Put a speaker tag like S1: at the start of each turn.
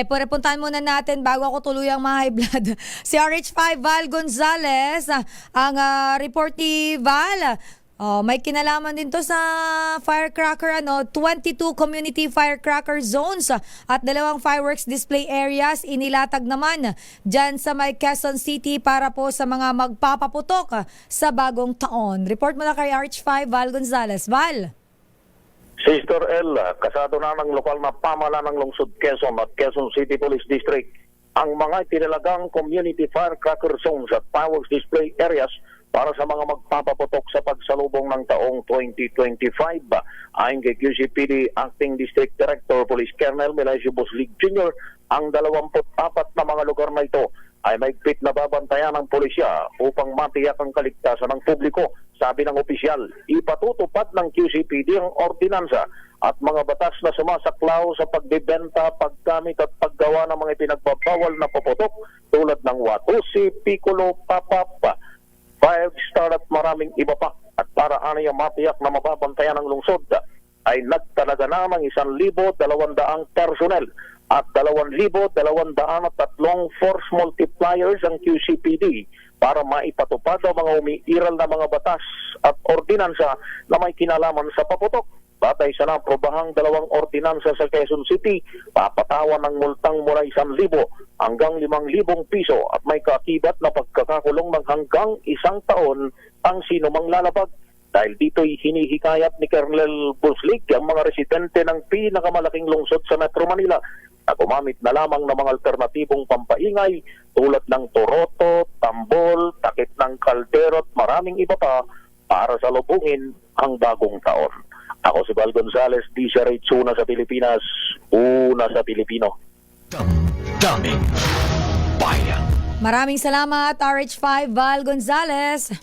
S1: Puntahan muna natin bago ako tuluyang ma-high blood. Si RH5 Val Gonzales, ang report ni Val. May kinalaman din to sa firecracker 22 community firecracker zones at 2 fireworks display areas inilatag naman dyan sa may Quezon City para po sa mga magpapaputok sa bagong taon. Report mo na kay RH5 Val Gonzales. Val.
S2: Sister Ella, kasado na ng lokal na pamahalaan ng Lungsod Quezon at Quezon City Police District ang mga tinalagang community firecracker zones at fireworks display areas para sa mga magpapaputok sa pagsalubong ng taong 2025. Ayon kay QCPD Acting District Director Police Colonel Melesio Buslig Jr., ang 24 na mga lugar na ito ay mahigpit na babantayan ng pulisya upang matiyak ang kaligtasan ng publiko. Sabi ng opisyal, ipatutupad ng QCPD ang ordinansa at mga batas na sumasaklaw sa pagbebenta, paggamit at paggawa ng mga ipinagbabawal na paputok tulad ng watusi, piccolo, papapa, 5-star at maraming iba pa. At para anay matiyak na mababantayan ng lungsod ay nagtalaga na ng 1,200 personnel at 2,203 force multipliers ang QCPD para maipatupad ang mga umiiral na mga batas at ordinansa na may kinalaman sa paputok. Batay sa naprobahang 2 ordinansa sa Quezon City, papatawan ng multang mula 1,000 hanggang 5,000 piso at may kaakibat na pagkakakulong ng hanggang 1 taon ang sinumang lalabag. Dahil dito'y hinihikayat ni Colonel Buslig ang mga residente ng pinakamalaking lungsod sa Metro Manila na gumamit na lamang ng mga alternatibong pampaingay tulad ng toroto, tambol, takip ng kaldero at maraming iba pa para salubungin ang bagong taon. Ako si Val Gonzales, DCRH, una sa Pilipinas, una sa Pilipino.
S1: Maraming salamat RH5 Val Gonzales.